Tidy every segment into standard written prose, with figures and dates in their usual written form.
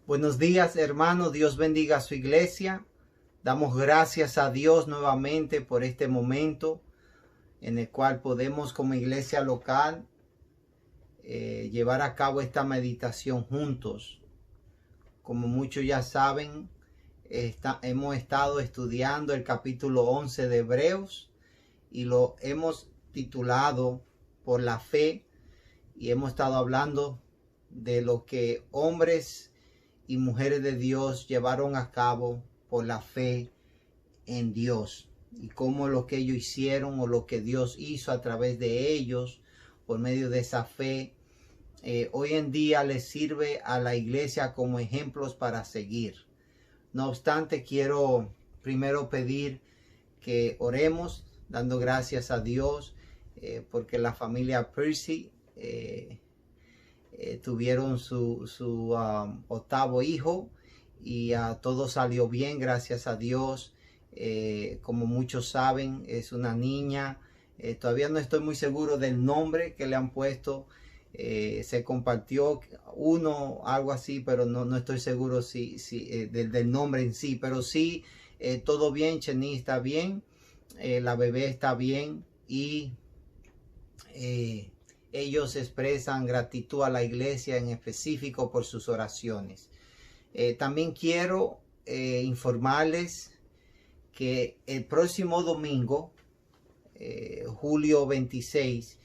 Buenos días, hermanos. Dios bendiga a su iglesia. Damos gracias a Dios nuevamente por este momento en el cual podemos como iglesia local llevar a cabo esta meditación juntos. Como muchos ya saben, hemos estado estudiando el capítulo 11 de Hebreos y lo hemos titulado Por la fe, y hemos estado hablando de lo que hombres y mujeres de Dios llevaron a cabo por la fe en Dios, y cómo lo que ellos hicieron o lo que Dios hizo a través de ellos por medio de esa fe hoy en día les sirve a la iglesia como ejemplos para seguir. No obstante, quiero primero pedir que oremos dando gracias a Dios porque la familia Percy tuvieron su octavo hijo y todo salió bien, gracias a Dios. Como muchos saben, es una niña. Todavía no estoy muy seguro del nombre que le han puesto. Se compartió algo así, pero no estoy seguro del nombre en sí. Pero sí, todo bien. Chení está bien, la bebé está bien, y ellos expresan gratitud a la iglesia en específico por sus oraciones. También quiero informarles que el próximo domingo, julio 26,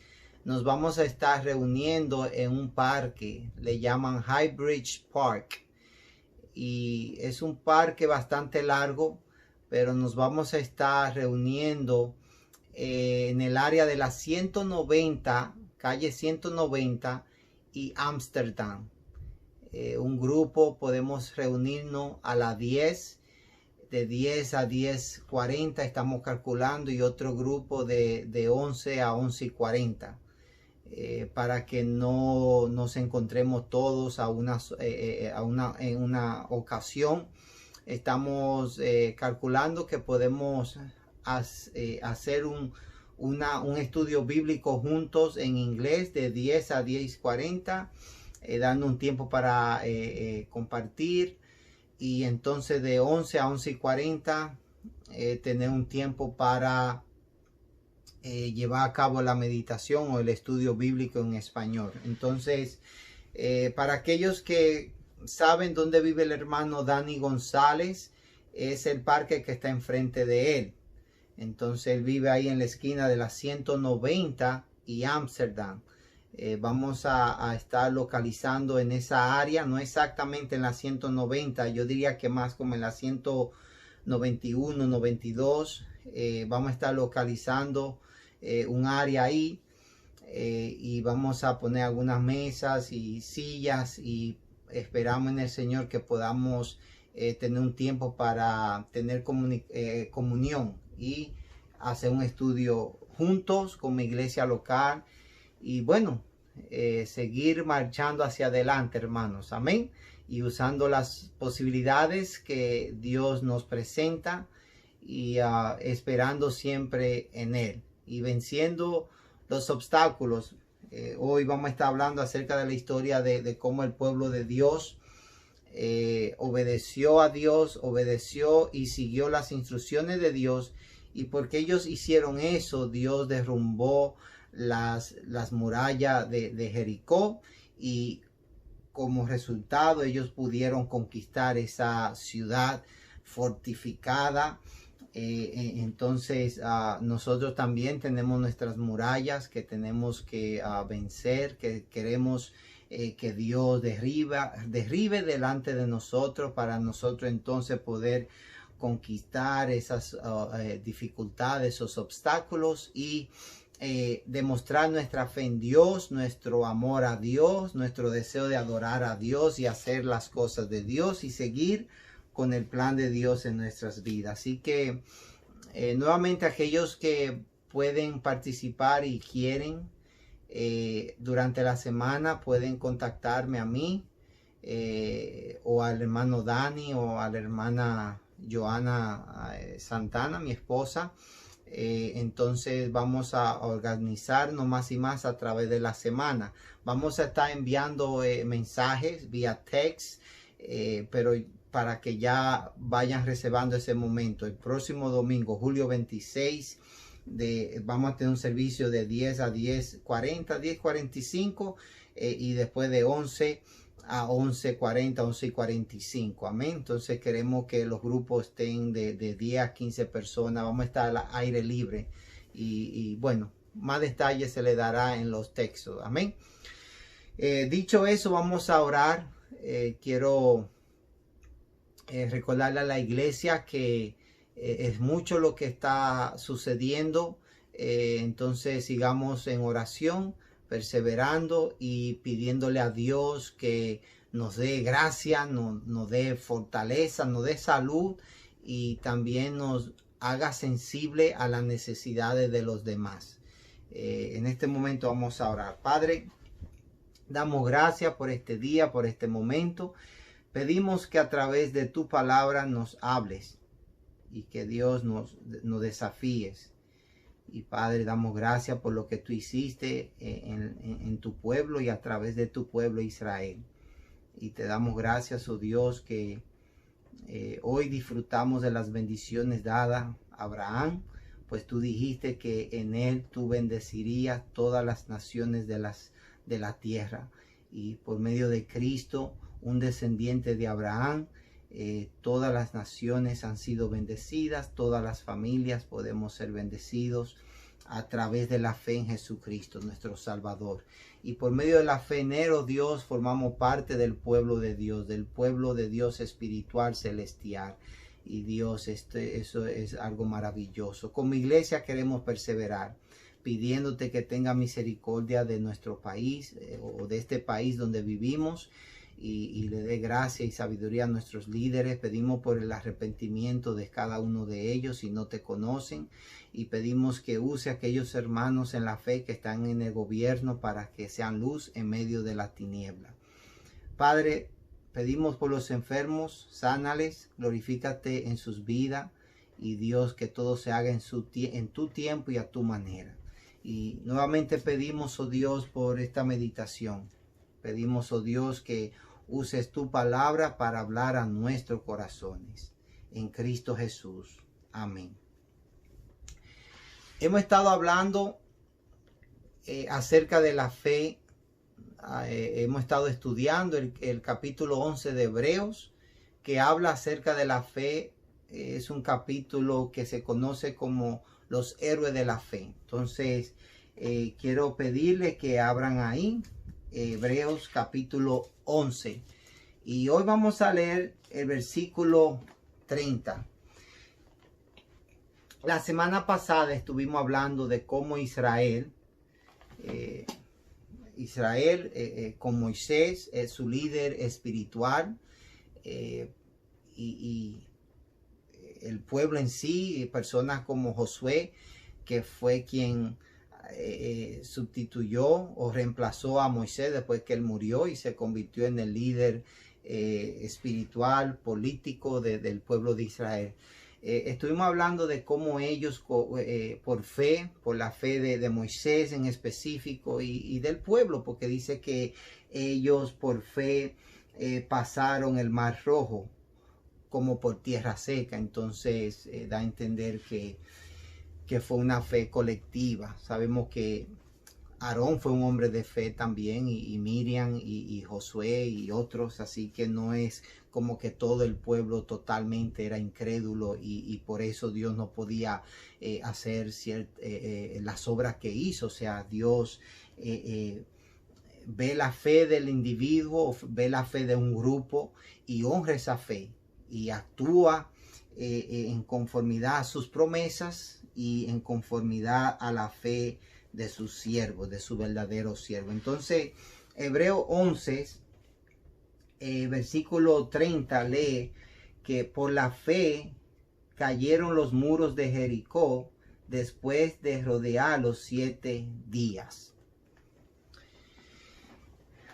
nos vamos a estar reuniendo en un parque, le llaman High Bridge Park, y es un parque bastante largo, pero nos vamos a estar reuniendo en el área de la 190, calle 190 y Amsterdam. Un grupo podemos reunirnos a las 10, de 10 a 10:40 estamos calculando, y otro grupo de 11 a 11:40. Para que no nos encontremos todos en una ocasión. Estamos calculando que podemos hacer un estudio bíblico juntos en inglés de 10 a 10:40, dando un tiempo para compartir, y entonces de 11 a 11:40 tener un tiempo para llevar a cabo la meditación o el estudio bíblico en español. Entonces, para aquellos que saben dónde vive el hermano Dani González, es el parque que está enfrente de él. Entonces él vive ahí en la esquina de la 190 y Amsterdam. Vamos a estar localizando en esa área, no exactamente en la 190, yo diría que más como en la 191, 92. Vamos a estar localizando un área ahí, y vamos a poner algunas mesas y sillas, y esperamos en el Señor que podamos tener un tiempo para tener comunión y hacer un estudio juntos como iglesia local, y bueno, seguir marchando hacia adelante, hermanos, amén, y usando las posibilidades que Dios nos presenta, y esperando siempre en Él y venciendo los obstáculos. Hoy vamos a estar hablando acerca de la historia de cómo el pueblo de Dios obedeció a Dios, obedeció y siguió las instrucciones de Dios, y porque ellos hicieron eso, Dios derrumbó las murallas de Jericó, y como resultado ellos pudieron conquistar esa ciudad fortificada. Entonces nosotros también tenemos nuestras murallas que tenemos que vencer, que queremos que Dios derribe delante de nosotros, para nosotros entonces poder conquistar esas dificultades, esos obstáculos, y demostrar nuestra fe en Dios, nuestro amor a Dios, nuestro deseo de adorar a Dios y hacer las cosas de Dios y seguir con el plan de Dios en nuestras vidas. Así que nuevamente, aquellos que pueden participar y quieren durante la semana, pueden contactarme a mí o al hermano Dani o a la hermana Joana Santana, mi esposa. Entonces vamos a organizarnos más y más a través de la semana. Vamos a estar enviando mensajes vía text pero para que ya vayan reservando ese momento. El próximo domingo, julio 26, vamos a tener un servicio de 10 a 10:40, 10:45, y después de 11 a 11:40, 11:45. Amén. Entonces queremos que los grupos estén de 10 a 15 personas. Vamos a estar al aire libre. Y bueno, más detalles se le dará en los textos. Amén. Dicho eso, vamos a orar. Quiero recordarle a la iglesia que es mucho lo que está sucediendo. Entonces sigamos en oración, perseverando y pidiéndole a Dios que nos dé gracia, nos dé fortaleza, nos dé salud y también nos haga sensible a las necesidades de los demás. En este momento vamos a orar. Padre, damos gracias por este día, por este momento. Pedimos que a través de tu palabra nos hables y que Dios nos desafíes. Y Padre, damos gracias por lo que tú hiciste en tu pueblo y a través de tu pueblo Israel. Y te damos gracias, oh Dios, que hoy disfrutamos de las bendiciones dadas a Abraham, pues tú dijiste que en él tú bendecirías todas las naciones de la tierra. Y por medio de Cristo, un descendiente de Abraham, todas las naciones han sido bendecidas, todas las familias podemos ser bendecidos a través de la fe en Jesucristo, nuestro Salvador. Y por medio de la fe en Él, oh Dios, formamos parte del pueblo de Dios espiritual, celestial. Y Dios, eso es algo maravilloso. Como iglesia queremos perseverar, pidiéndote que tenga misericordia de nuestro país o de este país donde vivimos. Y le dé gracia y sabiduría a nuestros líderes. Pedimos por el arrepentimiento de cada uno de ellos si no te conocen, y pedimos que use a aquellos hermanos en la fe que están en el gobierno para que sean luz en medio de la tiniebla. Padre, pedimos por los enfermos, sánales, glorifícate en sus vidas, y Dios, que todo se haga en tu tiempo y a tu manera. Y nuevamente pedimos, oh Dios, por esta meditación. Pedimos, oh Dios, que uses tu palabra para hablar a nuestros corazones. En Cristo Jesús. Amén. Hemos estado hablando acerca de la fe. Hemos estado estudiando el capítulo 11 de Hebreos, que habla acerca de la fe. Es un capítulo que se conoce como los héroes de la fe. Entonces, quiero pedirle que abran ahí Hebreos capítulo 11, y hoy vamos a leer el versículo 30. La semana pasada estuvimos hablando de cómo Israel con Moisés es su líder espiritual, y el pueblo en sí, personas como Josué, que fue quien sustituyó o reemplazó a Moisés después que él murió y se convirtió en el líder espiritual, político del pueblo de Israel. Estuvimos hablando de cómo ellos por fe, por la fe de Moisés en específico y del pueblo, porque dice que ellos por fe pasaron el Mar Rojo como por tierra seca. Entonces da a entender que fue una fe colectiva. Sabemos que Aarón fue un hombre de fe también, y Miriam y Josué y otros, así que no es como que todo el pueblo totalmente era incrédulo y por eso Dios no podía hacer las obras que hizo. O sea, Dios ve la fe del individuo, ve la fe de un grupo y honra esa fe y actúa en conformidad a sus promesas y en conformidad a la fe de sus siervos, de su verdadero siervo. Entonces, Hebreo 11, versículo 30 lee que por la fe cayeron los muros de Jericó después de rodearlos 7 días.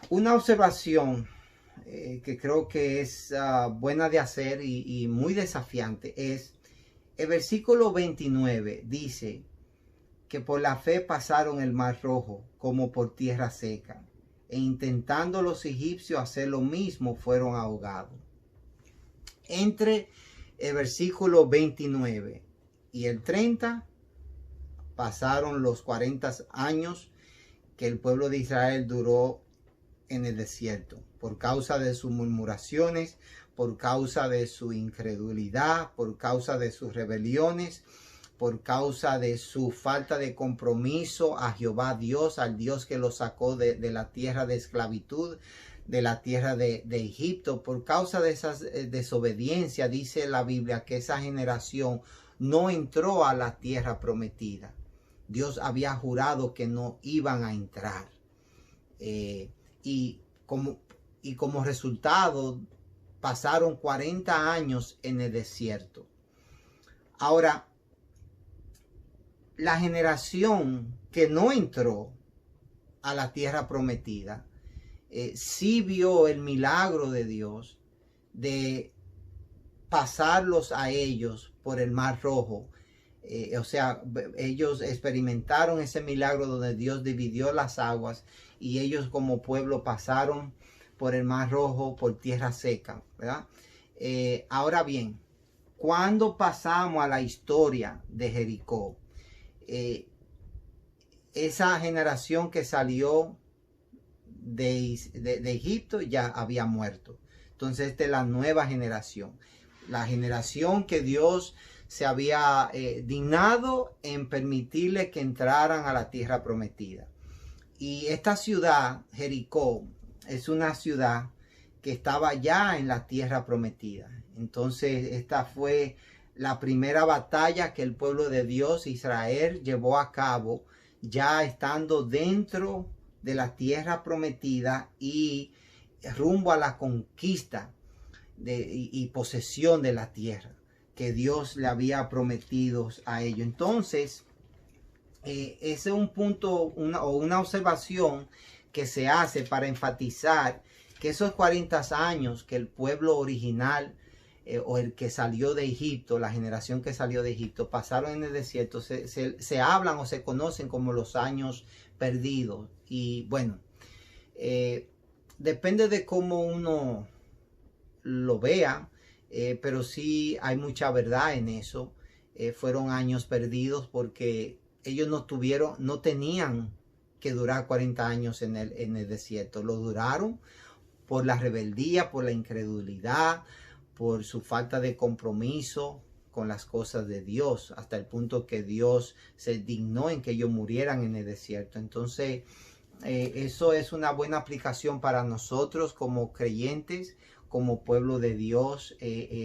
Una observación que creo que es buena de hacer y muy desafiante es el versículo 29. Dice que por la fe pasaron el Mar Rojo como por tierra seca. e intentando los egipcios hacer lo mismo, fueron ahogados. Entre el versículo 29 y el 30 pasaron los 40 años que el pueblo de Israel duró en el desierto, por causa de sus murmuraciones, por causa de su incredulidad, por causa de sus rebeliones, por causa de su falta de compromiso a Jehová Dios, al Dios que los sacó de la tierra de esclavitud, de la tierra de Egipto. Por causa de esa desobediencia, dice la Biblia que esa generación no entró a la tierra prometida. Dios había jurado que no iban a entrar. Y como resultado pasaron 40 años en el desierto. Ahora, la generación que no entró a la tierra prometida sí vio el milagro de Dios de pasarlos a ellos por el Mar Rojo. O sea, ellos experimentaron ese milagro donde Dios dividió las aguas y ellos como pueblo pasaron por el Mar Rojo, por tierra seca, ¿verdad? Ahora bien, cuando pasamos a la historia de Jericó, esa generación que salió de Egipto ya había muerto. Entonces esta es la nueva generación, la generación que Dios se había dignado en permitirle que entraran a la tierra prometida. Y esta ciudad, Jericó, es una ciudad que estaba ya en la tierra prometida. Entonces esta fue la primera batalla que el pueblo de Dios, Israel, llevó a cabo, ya estando dentro de la tierra prometida y rumbo a la conquista y posesión de la tierra que Dios le había prometido a ellos. Entonces, ese es un punto o una observación que se hace para enfatizar que esos 40 años que el pueblo original o el que salió de Egipto, la generación que salió de Egipto, pasaron en el desierto, se hablan o se conocen como los años perdidos. Y bueno, depende de cómo uno lo vea, pero sí hay mucha verdad en eso. Fueron años perdidos porque ellos no tenían que durar 40 años en el desierto. Lo duraron por la rebeldía, por la incredulidad, por su falta de compromiso con las cosas de Dios, hasta el punto que Dios se dignó en que ellos murieran en el desierto. Entonces, eso es una buena aplicación para nosotros como creyentes, como pueblo de Dios.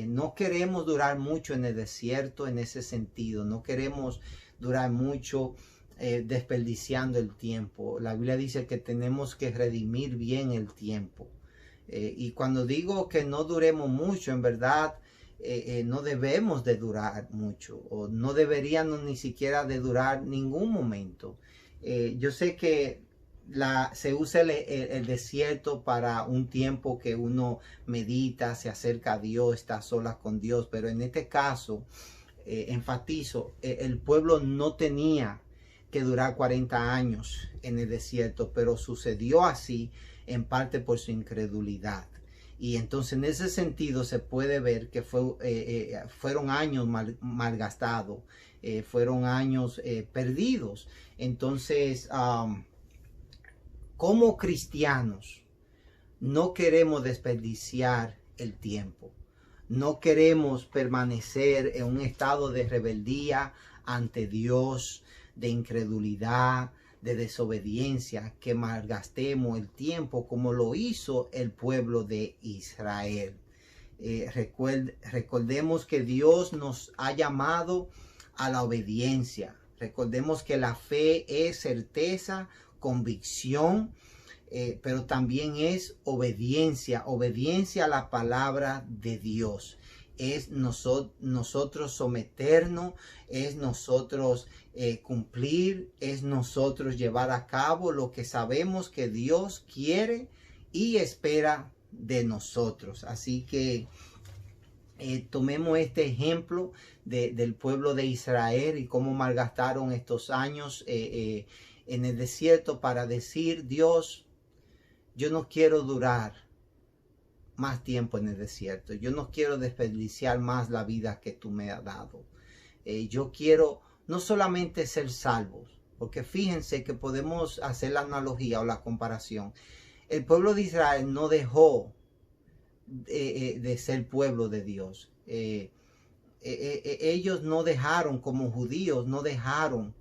No queremos durar mucho en el desierto en ese sentido, no queremos durar mucho desperdiciando el tiempo. La Biblia dice que tenemos que redimir bien el tiempo. Y cuando digo que no duremos mucho, en verdad no debemos de durar mucho, o no deberíamos ni siquiera de durar ningún momento. Yo sé que se usa el desierto para un tiempo que uno medita, se acerca a Dios, está a solas con Dios, pero en este caso, enfatizo, el pueblo no tenía que durar 40 años en el desierto, pero sucedió así en parte por su incredulidad. Y entonces en ese sentido se puede ver que fueron años malgastados, fueron años perdidos. Entonces, como cristianos, no queremos desperdiciar el tiempo. No queremos permanecer en un estado de rebeldía ante Dios, de incredulidad, de desobediencia, que malgastemos el tiempo como lo hizo el pueblo de Israel. Recordemos que Dios nos ha llamado a la obediencia. Recordemos que la fe es certeza, convicción, pero también es obediencia a la palabra de Dios. Es nosotros someternos, es nosotros cumplir, es nosotros llevar a cabo lo que sabemos que Dios quiere y espera de nosotros. Así que tomemos este ejemplo del pueblo de Israel y cómo malgastaron estos años en el desierto para decir: Dios, yo no quiero durar más tiempo en el desierto. Yo no quiero desperdiciar más la vida que tú me has dado. Yo quiero no solamente ser salvos, porque fíjense que podemos hacer la analogía o la comparación. El pueblo de Israel no dejó de ser pueblo de Dios. Ellos no dejaron, como judíos, no dejaron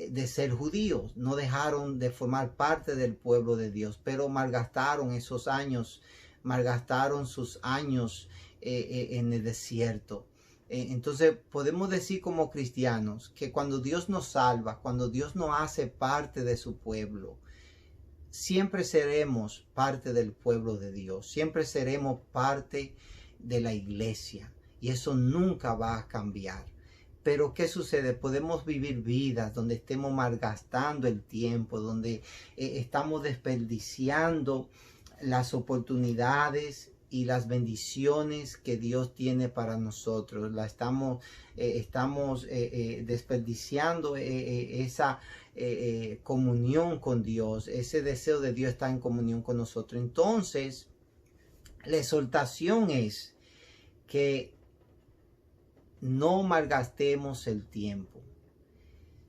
de ser judíos, no dejaron de formar parte del pueblo de Dios, pero malgastaron esos años, malgastaron sus años en el desierto. Entonces podemos decir como cristianos que cuando Dios nos salva, cuando Dios nos hace parte de su pueblo, siempre seremos parte del pueblo de Dios, siempre seremos parte de la iglesia y eso nunca va a cambiar. Pero ¿qué sucede? Podemos vivir vidas donde estemos malgastando el tiempo, donde estamos desperdiciando las oportunidades y las bendiciones que Dios tiene para nosotros. Estamos desperdiciando esa comunión con Dios. Ese deseo de Dios está en comunión con nosotros. Entonces, la exhortación es que no malgastemos el tiempo.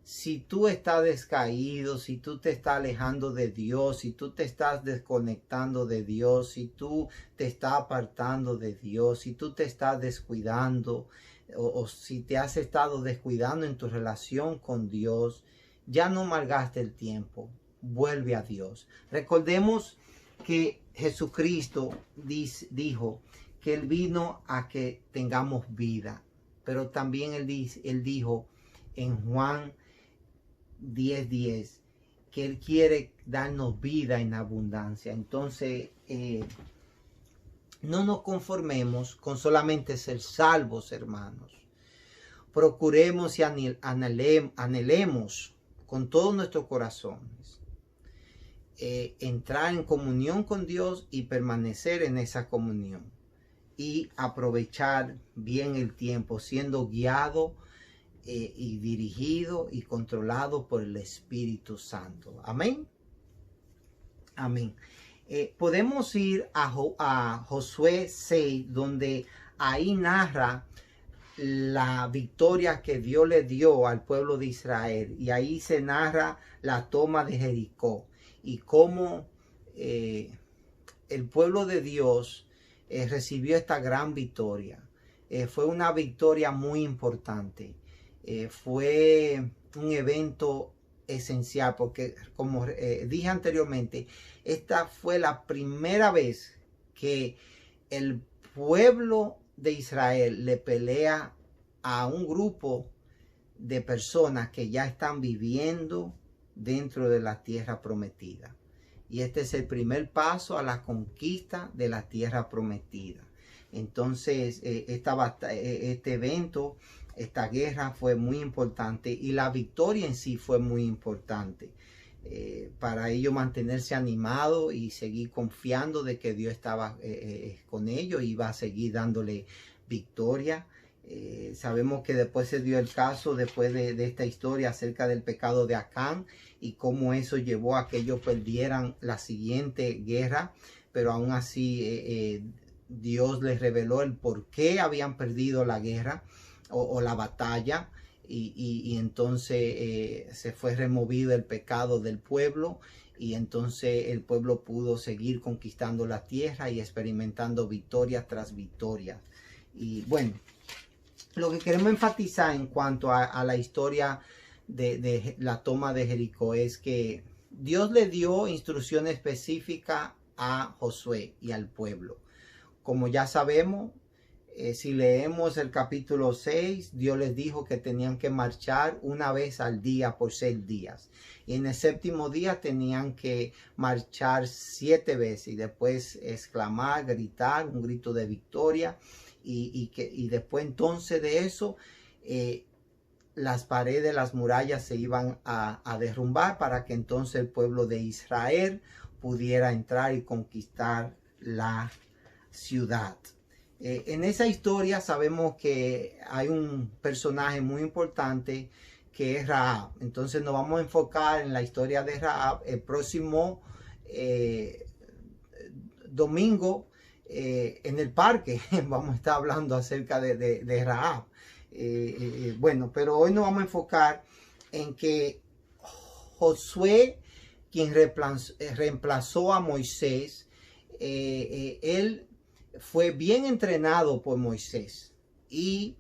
Si tú estás descaído, si tú te estás alejando de Dios, si tú te estás desconectando de Dios, si tú te estás apartando de Dios, si tú te estás descuidando o si te has estado descuidando en tu relación con Dios, ya no malgaste el tiempo, vuelve a Dios. Recordemos que Jesucristo dijo que Él vino a que tengamos vida, pero también Él dijo en Juan 10:10 que Él quiere darnos vida en abundancia. Entonces, no nos conformemos con solamente ser salvos, hermanos. Procuremos y anhelemos con todos nuestros corazones entrar en comunión con Dios y permanecer en esa comunión y aprovechar bien el tiempo siendo guiado y dirigido y controlado por el Espíritu Santo. Amén. Amén. Podemos ir a Josué 6, donde ahí narra la victoria que Dios le dio al pueblo de Israel. Y ahí se narra la toma de Jericó y cómo el pueblo de Dios recibió esta gran victoria. Fue una victoria muy importante. Fue un evento esencial porque, como dije anteriormente, esta fue la primera vez que el pueblo de Israel le pelea a un grupo de personas que ya están viviendo dentro de la tierra prometida. Y este es el primer paso a la conquista de la tierra prometida. Entonces, este evento, esta guerra fue muy importante y la victoria en sí fue muy importante para ellos mantenerse animados y seguir confiando de que Dios estaba con ellos y iba a seguir dándole victoria. Sabemos que después se dio el caso, después de esta historia acerca del pecado de Acán y cómo eso llevó a que ellos perdieran la siguiente guerra, pero aún así Dios les reveló el por qué habían perdido la guerra o la batalla y entonces se fue removido el pecado del pueblo y entonces el pueblo pudo seguir conquistando la tierra y experimentando victoria tras victoria. Y bueno, lo que queremos enfatizar en cuanto a la historia de la toma de Jericó es que Dios le dio instrucciones específicas a Josué y al pueblo. Como ya sabemos, si leemos el capítulo 6, Dios les dijo que tenían que marchar una vez al día por 6 días. Y en el séptimo día tenían que marchar 7 veces y después exclamar, gritar, un grito de victoria. Y después entonces de eso, las paredes, las murallas se iban a derrumbar para que entonces el pueblo de Israel pudiera entrar y conquistar la ciudad. En esa historia sabemos que hay un personaje muy importante que es Rahab. Entonces nos vamos a enfocar en la historia de Rahab. El próximo domingo en el parque vamos a estar hablando acerca de Rahab. Bueno, pero hoy nos vamos a enfocar en que Josué, quien reemplazó a Moisés, él fue bien entrenado por Moisés y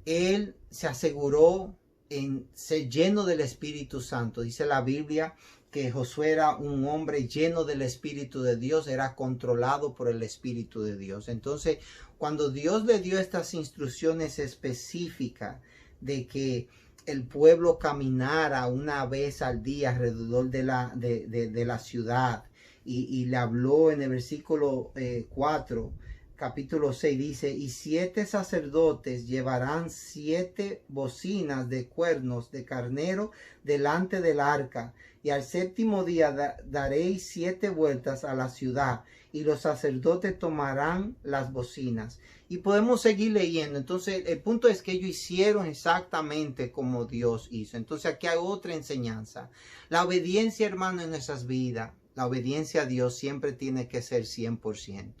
él se aseguró en ser lleno del Espíritu Santo. Dice la Biblia que Josué era un hombre lleno del Espíritu de Dios, era controlado por el Espíritu de Dios. Entonces, cuando Dios le dio estas instrucciones específicas de que el pueblo caminara una vez al día alrededor de la ciudad, y le habló en el versículo 4, capítulo 6, dice, y 7 sacerdotes llevarán 7 bocinas de cuernos de carnero delante del arca, y al séptimo día daréis 7 vueltas a la ciudad, y los sacerdotes tomarán las bocinas. Y podemos seguir leyendo. Entonces el punto es que ellos hicieron exactamente como Dios hizo. Entonces aquí hay otra enseñanza. La obediencia, hermano, en nuestras vidas, la obediencia a Dios siempre tiene que ser 100%.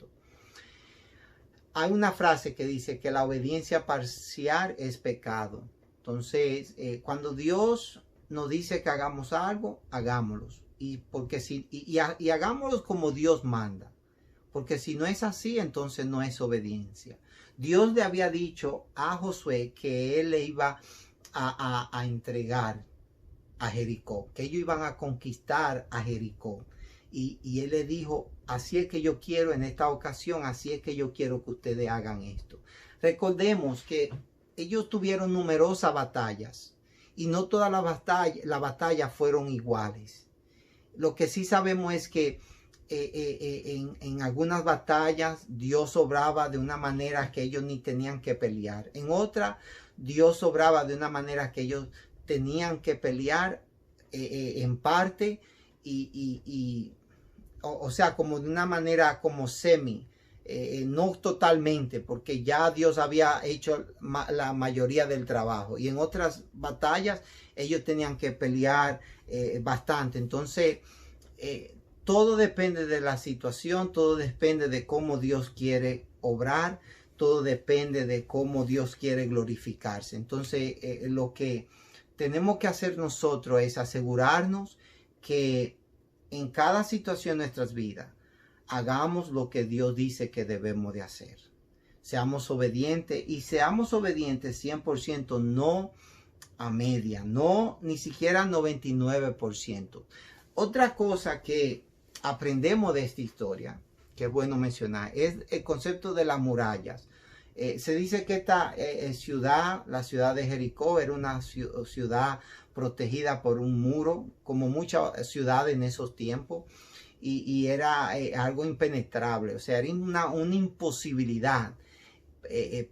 Hay una frase que dice que la obediencia parcial es pecado. Entonces, cuando Dios nos dice que hagamos algo, hagámoslo. Y hagámoslo como Dios manda. Porque si no es así, entonces no es obediencia. Dios le había dicho a Josué que él le iba a entregar a Jericó, que ellos iban a conquistar a Jericó. Y él le dijo, así es que yo quiero en esta ocasión, así es que yo quiero que ustedes hagan esto. Recordemos que ellos tuvieron numerosas batallas y no todas las batallas fueron iguales. Lo que sí sabemos es que en algunas batallas Dios obraba de una manera que ellos ni tenían que pelear. En otra, Dios obraba de una manera que ellos tenían que pelear en parte o sea, como de una manera como no totalmente, porque ya Dios había hecho la mayoría del trabajo. Y en otras batallas ellos tenían que pelear bastante. Entonces, todo depende de la situación, todo depende de cómo Dios quiere obrar, todo depende de cómo Dios quiere glorificarse. Entonces, lo que tenemos que hacer nosotros es asegurarnos que en cada situación de nuestras vidas hagamos lo que Dios dice que debemos de hacer. Seamos obedientes y seamos obedientes 100%, no a media, no ni siquiera 99%. Otra cosa que aprendemos de esta historia, que es bueno mencionar, es el concepto de las murallas. Se dice que esta ciudad, la ciudad de Jericó, era una ciudad protegida por un muro, como muchas ciudades en esos tiempos, y era algo impenetrable. O sea, era una imposibilidad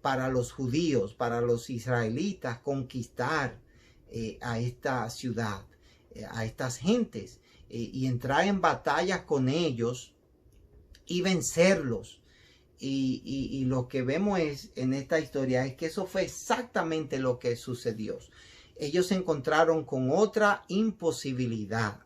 para los judíos, para los israelitas, conquistar a esta ciudad, a estas gentes, y entrar en batalla con ellos y vencerlos. Y lo que vemos en esta historia es que eso fue exactamente lo que sucedió. Ellos se encontraron con otra imposibilidad.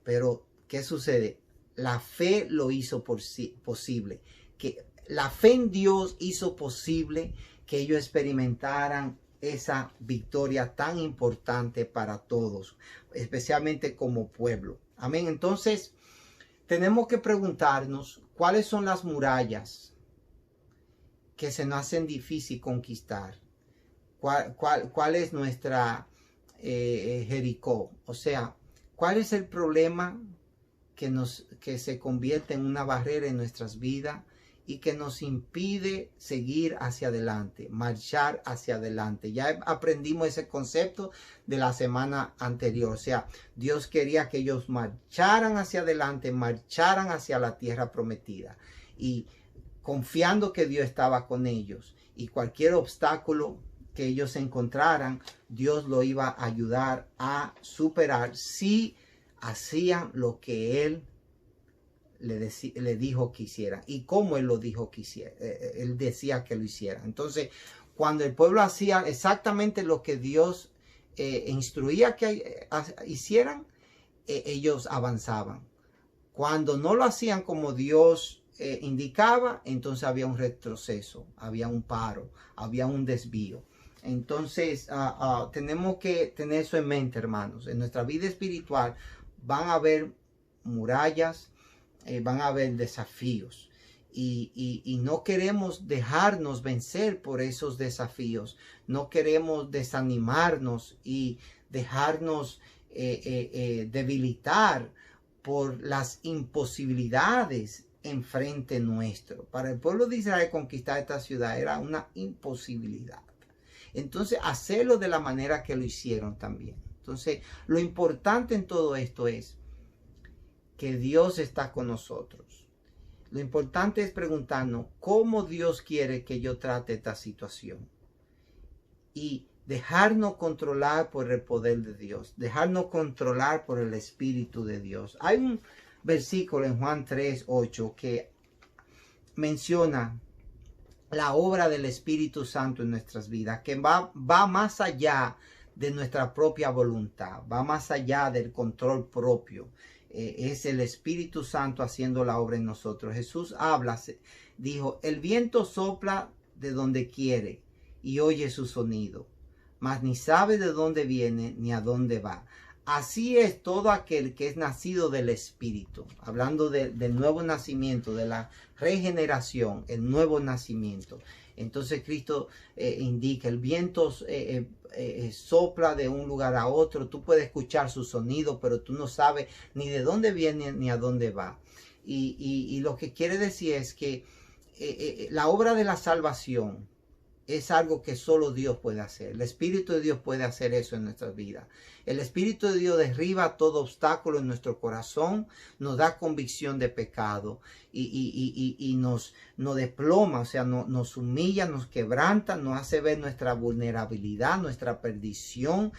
Pero, ¿qué sucede? La fe lo hizo posible. Que la fe en Dios hizo posible que ellos experimentaran esa victoria tan importante para todos, especialmente como pueblo. Amén. Entonces, tenemos que preguntarnos cuáles son las murallas que se nos hacen difícil conquistar. ¿Cuál es nuestra Jericó? O sea, ¿cuál es el problema que se convierte en una barrera en nuestras vidas y que nos impide seguir hacia adelante, marchar hacia adelante? Ya aprendimos ese concepto de la semana anterior. O sea, Dios quería que ellos marcharan hacia adelante, marcharan hacia la tierra prometida, y confiando que Dios estaba con ellos, y cualquier obstáculo que ellos encontraran, Dios lo iba a ayudar a superar si hacían lo que Él le dijo que hicieran y como Él lo dijo que hiciera. Él decía que lo hicieran. Entonces, cuando el pueblo hacía exactamente lo que Dios instruía que hicieran, ellos avanzaban. Cuando no lo hacían como Dios indicaba, entonces había un retroceso, había un paro, había un desvío. Entonces tenemos que tener eso en mente, hermanos. En nuestra vida espiritual van a haber murallas, van a haber desafíos. Y no queremos dejarnos vencer por esos desafíos. No queremos desanimarnos y dejarnos debilitar por las imposibilidades enfrente nuestro. Para el pueblo de Israel conquistar esta ciudad era una imposibilidad. Entonces, hacerlo de la manera que lo hicieron también. Entonces, lo importante en todo esto es que Dios está con nosotros. Lo importante es preguntarnos cómo Dios quiere que yo trate esta situación. Y dejarnos controlar por el poder de Dios. Dejarnos controlar por el Espíritu de Dios. Hay un versículo en Juan 3:8 que menciona la obra del Espíritu Santo en nuestras vidas, que va más allá de nuestra propia voluntad, va más allá del control propio. Es el Espíritu Santo haciendo la obra en nosotros. Jesús dijo, el viento sopla de donde quiere y oye su sonido, mas ni sabe de dónde viene ni a dónde va. Así es todo aquel que es nacido del Espíritu, hablando del nuevo nacimiento, de la regeneración, el nuevo nacimiento. Entonces Cristo indica, el viento sopla de un lugar a otro, tú puedes escuchar su sonido, pero tú no sabes ni de dónde viene ni a dónde va. Y lo que quiere decir es que la obra de la salvación es algo que solo Dios puede hacer. El Espíritu de Dios puede hacer eso en nuestras vidas. El Espíritu de Dios derriba todo obstáculo en nuestro corazón, nos da convicción de pecado y nos desploma, o sea, nos humilla, nos quebranta, nos hace ver nuestra vulnerabilidad, nuestra perdición,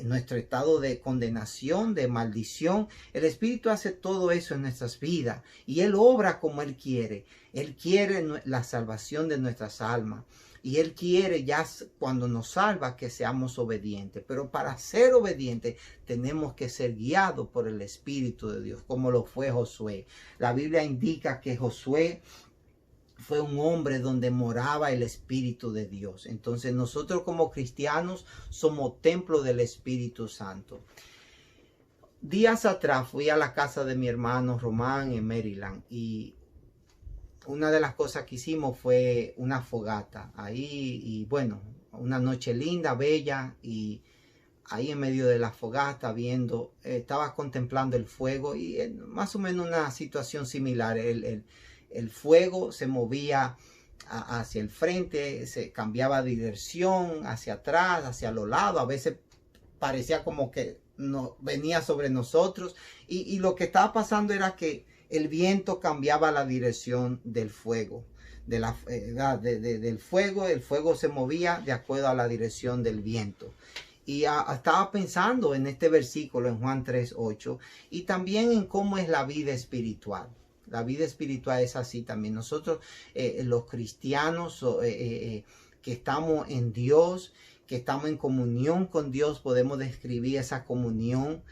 nuestro estado de condenación, de maldición. El Espíritu hace todo eso en nuestras vidas y Él obra como Él quiere. Él quiere la salvación de nuestras almas. Y Él quiere ya cuando nos salva que seamos obedientes. Pero para ser obedientes tenemos que ser guiados por el Espíritu de Dios, como lo fue Josué. La Biblia indica que Josué fue un hombre donde moraba el Espíritu de Dios. Entonces nosotros como cristianos somos templo del Espíritu Santo. Días atrás fui a la casa de mi hermano Román en Maryland y una de las cosas que hicimos fue una fogata ahí y bueno, una noche linda, bella, y ahí en medio de la fogata estaba contemplando el fuego y más o menos una situación similar. El fuego se movía hacia el frente, se cambiaba de dirección, hacia atrás, hacia los lados, a veces parecía como que venía sobre nosotros y lo que estaba pasando era que el viento cambiaba la dirección del fuego. Del fuego, el fuego se movía de acuerdo a la dirección del viento. Y estaba pensando en este versículo en Juan 3:8 y también en cómo es la vida espiritual. La vida espiritual es así también. Nosotros, los cristianos que estamos en Dios, que estamos en comunión con Dios, podemos describir esa comunión.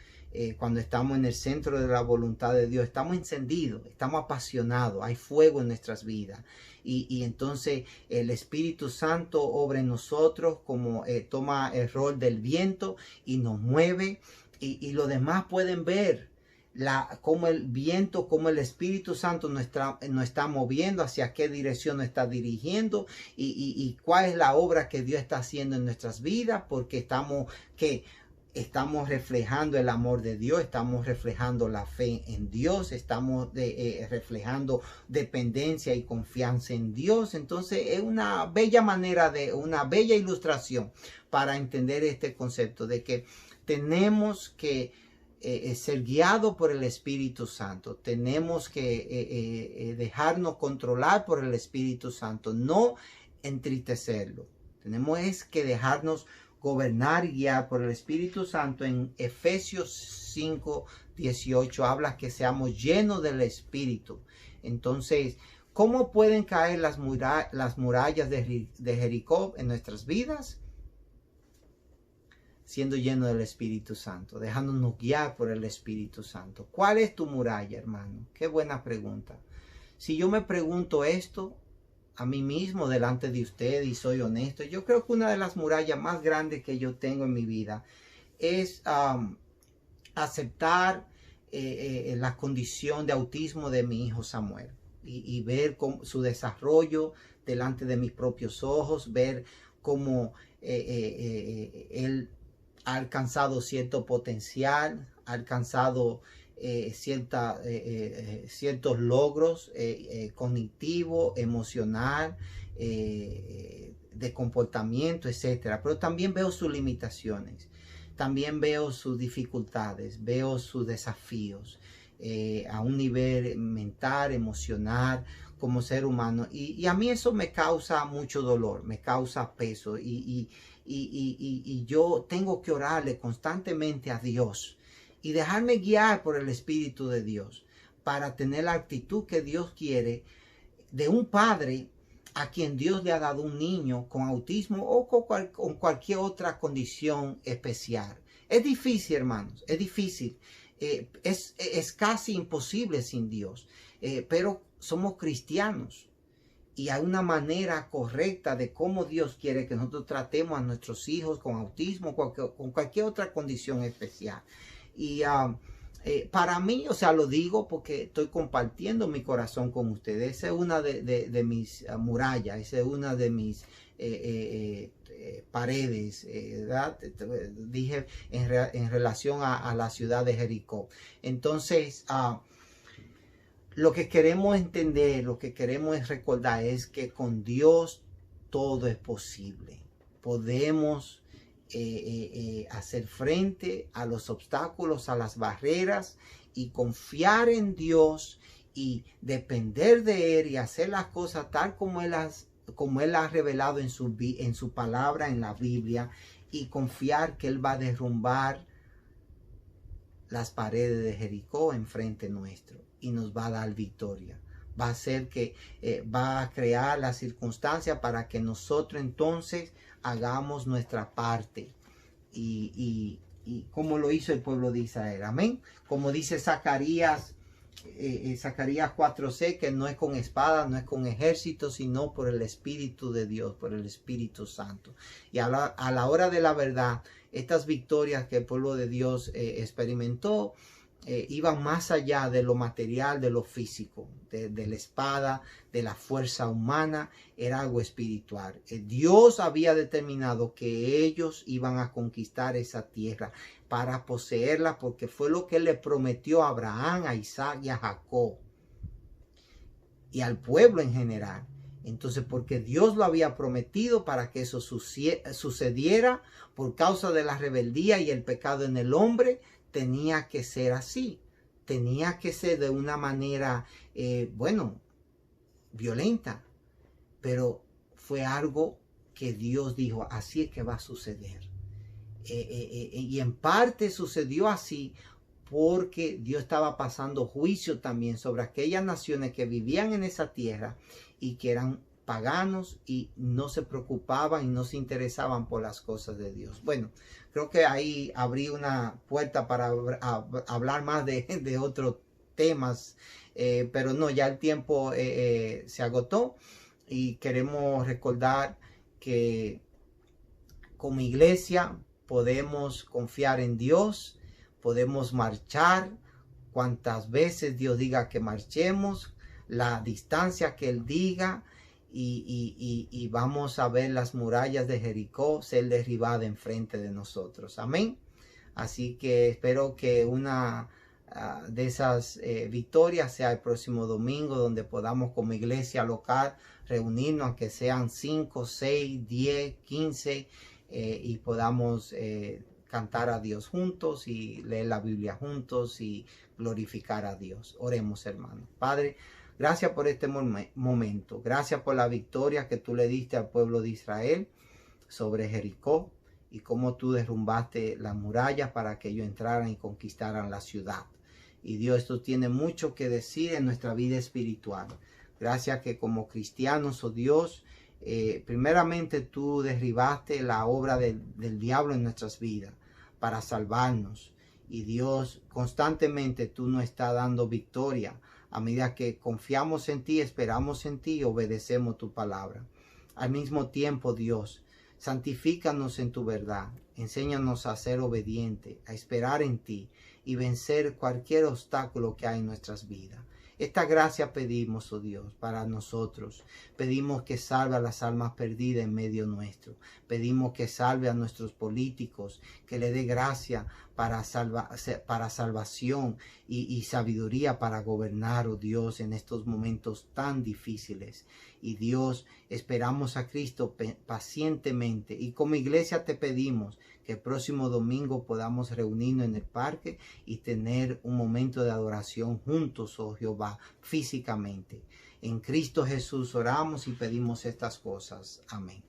Cuando estamos en el centro de la voluntad de Dios, estamos encendidos, estamos apasionados, hay fuego en nuestras vidas. Y entonces el Espíritu Santo obra en nosotros como toma el rol del viento y nos mueve. Y los demás pueden ver cómo el viento, cómo el Espíritu Santo nos está moviendo, hacia qué dirección nos está dirigiendo y cuál es la obra que Dios está haciendo en nuestras vidas, porque estamos reflejando el amor de Dios, estamos reflejando la fe en Dios, estamos reflejando dependencia y confianza en Dios. Entonces es una bella manera, una bella ilustración para entender este concepto de que tenemos que ser guiados por el Espíritu Santo. Tenemos que dejarnos controlar por el Espíritu Santo, no entristecerlo. Tenemos que dejarnos gobernar y guiar por el Espíritu Santo. En Efesios 5:18 habla que seamos llenos del Espíritu. Entonces, ¿cómo pueden caer las murallas de Jericó en nuestras vidas? Siendo llenos del Espíritu Santo, dejándonos guiar por el Espíritu Santo. ¿Cuál es tu muralla, hermano? Qué buena pregunta. Si yo me pregunto esto a mí mismo delante de usted y soy honesto, yo creo que una de las murallas más grandes que yo tengo en mi vida es aceptar la condición de autismo de mi hijo Samuel y ver su desarrollo delante de mis propios ojos, ver cómo él ha alcanzado cierto potencial, ha alcanzado ciertos logros cognitivo, emocional, de comportamiento, etcétera. Pero también veo sus limitaciones, también veo sus dificultades, veo sus desafíos a un nivel mental, emocional, como ser humano. Y a mí eso me causa mucho dolor, me causa peso. Y yo tengo que orarle constantemente a Dios y dejarme guiar por el Espíritu de Dios para tener la actitud que Dios quiere de un padre a quien Dios le ha dado un niño con autismo o con cualquier otra condición especial. Es difícil, hermanos, es difícil. Es casi imposible sin Dios, pero somos cristianos y hay una manera correcta de cómo Dios quiere que nosotros tratemos a nuestros hijos con autismo, con cualquier otra condición especial. Y para mí, o sea, lo digo porque estoy compartiendo mi corazón con ustedes. Esa es una de mis murallas, esa es una de mis paredes, ¿verdad? Dije en relación a la ciudad de Jericó. Entonces, lo que queremos entender, lo que queremos recordar es que con Dios todo es posible. Podemos hacer frente a los obstáculos, a las barreras y confiar en Dios y depender de Él y hacer las cosas tal como Él ha revelado en su palabra, en la Biblia, y confiar que Él va a derrumbar las paredes de Jericó enfrente nuestro y nos va a dar victoria. Va a hacer que va a crear las circunstancias para que nosotros entonces hagamos nuestra parte y como lo hizo el pueblo de Israel. Amén. Como dice Zacarías 4:6, que no es con espada, no es con ejército, sino por el Espíritu de Dios, por el Espíritu Santo. Y a la hora de la verdad, estas victorias que el pueblo de Dios experimentó iban más allá de lo material, de lo físico, de la espada, de la fuerza humana. Era algo espiritual. Dios había determinado que ellos iban a conquistar esa tierra para poseerla, porque fue lo que Él le prometió a Abraham, a Isaac y a Jacob y al pueblo en general. Entonces, porque Dios lo había prometido, para que eso sucediera por causa de la rebeldía y el pecado en el hombre, tenía que ser así. Tenía que ser de una manera, violenta. Pero fue algo que Dios dijo, así es que va a suceder. Y en parte sucedió así porque Dios estaba pasando juicio también sobre aquellas naciones que vivían en esa tierra y que eran paganos y no se preocupaban y no se interesaban por las cosas de Dios. Bueno, creo que ahí abrí una puerta para hablar más de otros temas, pero no, ya el tiempo se agotó y queremos recordar que como iglesia podemos confiar en Dios, podemos marchar cuantas veces Dios diga que marchemos, la distancia que Él diga, y vamos a ver las murallas de Jericó ser derribadas enfrente de nosotros. Amén. Así que espero que una de esas victorias sea el próximo domingo, donde podamos como iglesia local reunirnos, aunque sean 5, 6, 10, 15, y podamos cantar a Dios juntos y leer la Biblia juntos y glorificar a Dios. Oremos, hermanos. Padre, gracias por este momento. Gracias por la victoria que tú le diste al pueblo de Israel sobre Jericó y cómo tú derrumbaste las murallas para que ellos entraran y conquistaran la ciudad. Y Dios, esto tiene mucho que decir en nuestra vida espiritual. Gracias que como cristianos, oh Dios, primeramente tú derribaste la obra del diablo en nuestras vidas para salvarnos. Y Dios, constantemente tú nos estás dando victoria A medida que confiamos en ti, esperamos en ti y obedecemos tu palabra. Al mismo tiempo, Dios, santifícanos en tu verdad. Enséñanos a ser obedientes, a esperar en ti y vencer cualquier obstáculo que hay en nuestras vidas. Esta gracia pedimos, oh Dios, para nosotros. Pedimos que salve a las almas perdidas en medio nuestro. Pedimos que salve a nuestros políticos, que le dé gracia para salvación y sabiduría para gobernar, oh Dios, en estos momentos tan difíciles. Y Dios, esperamos a Cristo pacientemente. Y como iglesia te pedimos que el próximo domingo podamos reunirnos en el parque y tener un momento de adoración juntos, oh Jehová, físicamente. En Cristo Jesús oramos y pedimos estas cosas. Amén.